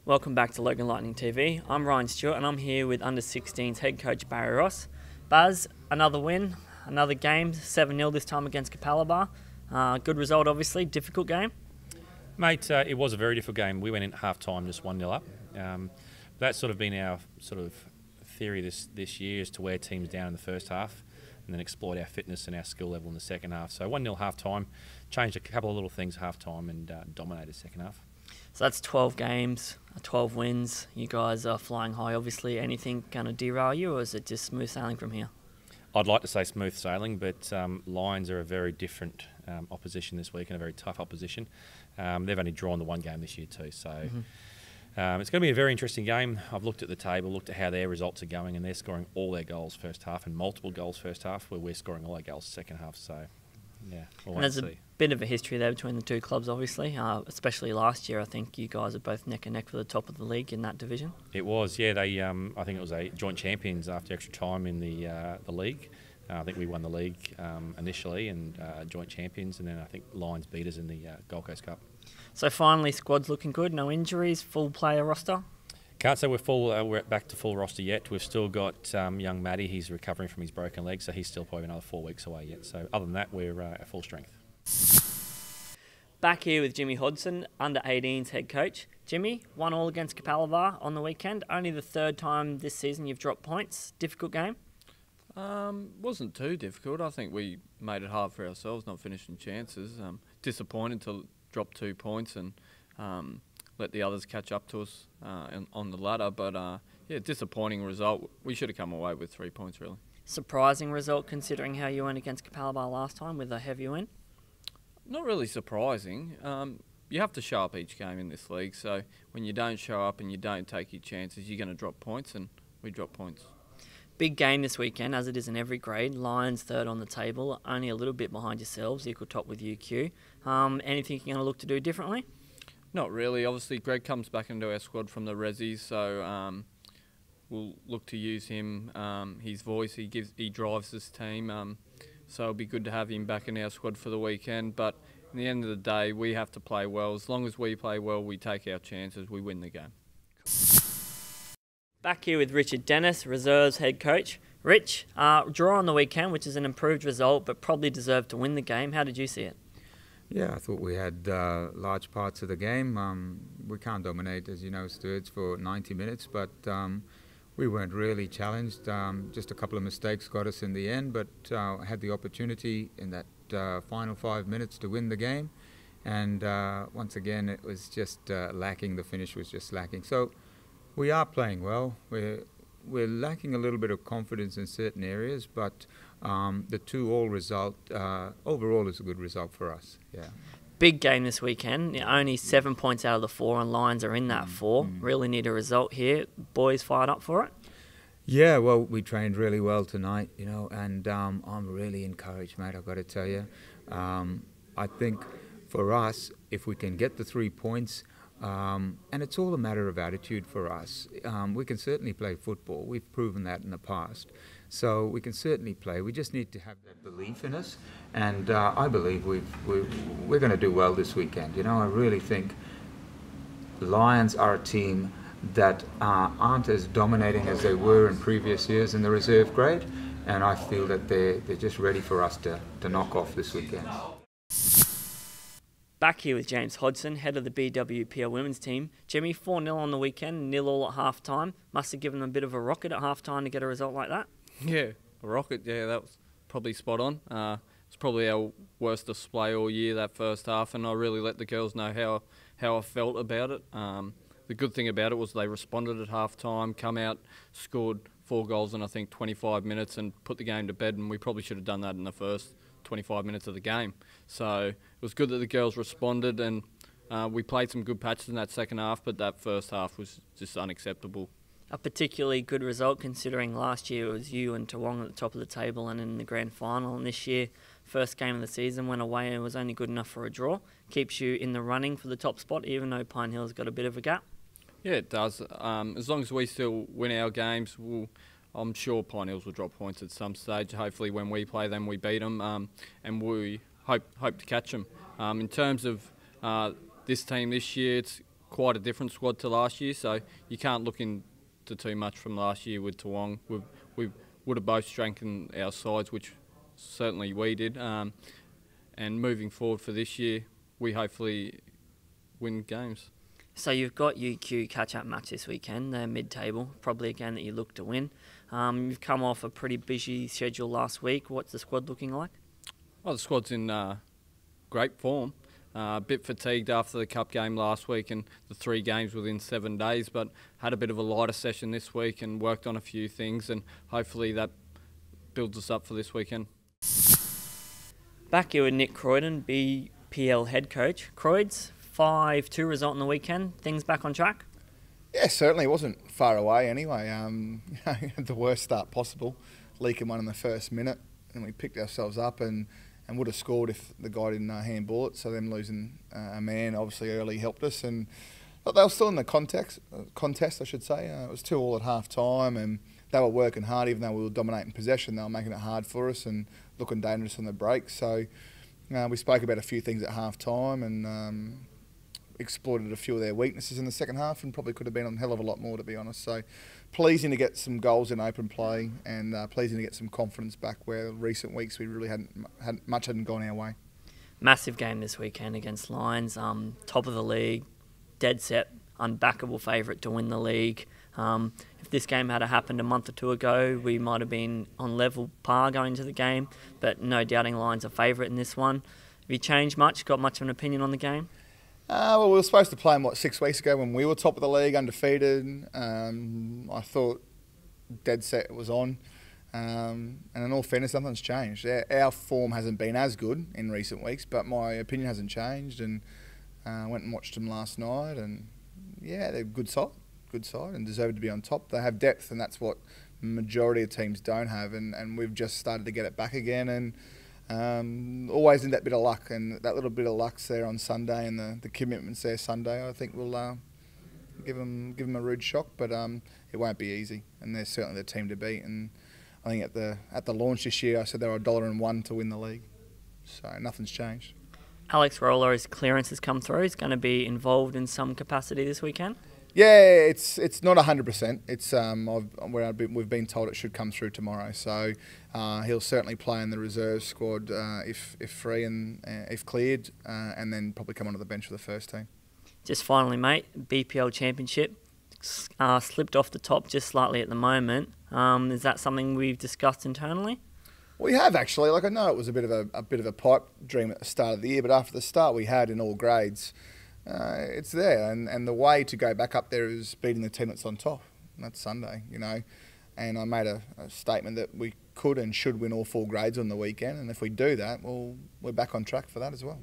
Welcome back to Logan Lightning TV. I'm Ryan Stewart and I'm here with Under-16s head coach Barry Ross. Baz, another win, another game, 7-0 this time against Capalaba. Good result obviously, difficult game. Mate, it was a very difficult game. We went in at half-time just 1-0 up. That's sort of been our sort of theory this year, is to wear teams down in the first half and then exploit our fitness and our skill level in the second half. So 1-0 half-time, changed a couple of little things half-time and dominated second half. So that's 12 games, 12 wins. You guys are flying high obviously. Anything going to derail you, or is it just smooth sailing from here? I'd like to say smooth sailing, but Lions are a very different opposition this week and a very tough opposition. They've only drawn the one game this year too, so it's going to be a very interesting game. I've looked at the table, looked at how their results are going, and they're scoring all their goals first half and multiple goals first half, where we're scoring all our goals second half. So, yeah, we'll wait and see. Bit of a history there between the two clubs, obviously, especially last year. I think you guys are both neck and neck for the top of the league in that division. It was, yeah. They, I think it was a joint champions after extra time in the league. I think we won the league initially and joint champions, and then I think Lions beat us in the Gold Coast Cup. So finally, squad's looking good. No injuries, full player roster. Can't say we're full. We're back to full roster yet. We've still got young Matty. He's recovering from his broken leg, so he's still probably another 4 weeks away yet. So other than that, we're at full strength. Back here with Jimmy Hodson, Under-18s head coach. Jimmy, 1-1 against Capalaba on the weekend. Only the third time this season you've dropped points. Difficult game? Wasn't too difficult. I think we made it hard for ourselves, not finishing chances. Disappointed to drop 2 points and let the others catch up to us on the ladder. But yeah, disappointing result. We should have come away with 3 points, really. Surprising result considering how you went against Capalaba last time with a heavy win? Not really surprising. You have to show up each game in this league, so when you don't show up and you don't take your chances, you're going to drop points, and we drop points. Big game this weekend, as it is in every grade. Lions third on the table, only a little bit behind yourselves, equal top with UQ. Anything you're going to look to do differently? Not really. Obviously, Greg comes back into our squad from the Rezzies, so we'll look to use him. His voice, he drives this team. So it'll be good to have him back in our squad for the weekend. But in the end of the day, we have to play well. As long as we play well, we take our chances, we win the game. Back here with Richard Dennis, reserves head coach. Rich, draw on the weekend, which is an improved result, but probably deserved to win the game. How did you see it? Yeah, I thought we had large parts of the game. We can't dominate, as you know, Stewards, for 90 minutes, but we weren't really challenged. Just a couple of mistakes got us in the end, but had the opportunity in that final 5 minutes to win the game. And once again, it was just lacking. The finish was just lacking. So we are playing well. We're lacking a little bit of confidence in certain areas, but the 2-2 result overall is a good result for us. Yeah. Big game this weekend. Only 7 points out of the 4, and Lions are in that 4. Really need a result here. Boys fired up for it? Yeah, well, we trained really well tonight, you know, and I'm really encouraged, mate, I've got to tell you. I think for us, if we can get the 3 points, and it's all a matter of attitude for us. We can certainly play football. We've proven that in the past. So we can certainly play. We just need to have that belief in us. And I believe we're going to do well this weekend. You know, I really think the Lions are a team that aren't as dominating as they were in previous years in the reserve grade. And I feel that they're just ready for us to knock off this weekend. Back here with James Hodson, head of the BWPL women's team. Jimmy, 4-0 on the weekend, 0-0 at half-time. Must have given them a bit of a rocket at half-time to get a result like that. Yeah, a rocket, yeah, that was probably spot on. It's probably our worst display all year, that first half, and I really let the girls know how I felt about it. The good thing about it was they responded at half-time, come out, scored 4 goals in, I think, 25 minutes and put the game to bed, and we probably should have done that in the first 25 minutes of the game. So it was good that the girls responded, and we played some good patches in that second half, but that first half was just unacceptable. A particularly good result considering last year it was you and Toowong at the top of the table and in the grand final, and this year, first game of the season, went away and was only good enough for a draw. Keeps you in the running for the top spot, even though Pine Hill's got a bit of a gap. Yeah, it does. As long as we still win our games, I'm sure Pine Hills will drop points at some stage. Hopefully when we play them, we beat them, and we hope to catch them. In terms of this team this year, it's quite a different squad to last year, so you can't look into too much from last year with Toowong. We would have both strengthened our sides, which certainly we did. And moving forward for this year, we hopefully win games. So you've got UQ catch-up match this weekend. They're mid-table, probably a game that you look to win. You've come off a pretty busy schedule last week. What's the squad looking like? Well, the squad's in great form. A bit fatigued after the cup game last week and the 3 games within 7 days, but had a bit of a lighter session this week and worked on a few things, and hopefully that builds us up for this weekend. Back here with Nick Croydon, BPL head coach. Croyds, 5-2 result on the weekend. Things back on track? Yeah, certainly. It wasn't far away anyway. The worst start possible, leaking one in the first minute, and we picked ourselves up and would have scored if the guy didn't handball it. So them losing a man obviously early helped us, and but they were still in the contest, I should say. It was 2-2 at half time, and they were working hard. Even though we were dominating possession, they were making it hard for us and looking dangerous on the break. So we spoke about a few things at half time and exploited a few of their weaknesses in the second half, and probably could have been a hell of a lot more, to be honest. So pleasing to get some goals in open play, and pleasing to get some confidence back where recent weeks we really hadn't gone our way. Massive game this weekend against Lions, top of the league, dead set, unbackable favourite to win the league. If this game had happened a month or 2 ago, we might have been on level par going into the game, but no doubting Lions are favourite in this one. Have you changed much? Got much of an opinion on the game? Well, we were supposed to play them, 6 weeks ago when we were top of the league, undefeated. I thought dead set was on. And in all fairness, nothing's changed. Our form hasn't been as good in recent weeks, but my opinion hasn't changed. And went and watched them last night, and yeah, they're a good side, and deserve to be on top. They have depth, and that's what the majority of teams don't have. And we've just started to get it back again, and always need that bit of luck, and that little bit of luck's there on Sunday, and the commitment's there Sunday. I think we'll give them a rude shock, but it won't be easy, and they're certainly the team to beat. And I think at the launch this year, I said they were $1.01 to win the league, so nothing's changed. Alex Roller, his clearance has come through. He's going to be involved in some capacity this weekend. Yeah, it's not 100%. It's we've been told it should come through tomorrow. So he'll certainly play in the reserve squad if free and if cleared, and then probably come onto the bench for the first team. Just finally, mate, BPL Championship slipped off the top just slightly at the moment. Is that something we've discussed internally? We have actually. Like, I know it was a bit of a pipe dream at the start of the year, but after the start we had in all grades. It's there, and the way to go back up there is beating the team that's on top. And that's Sunday, And I made a statement that we could and should win all 4 grades on the weekend, and if we do that, well, we're back on track for that as well.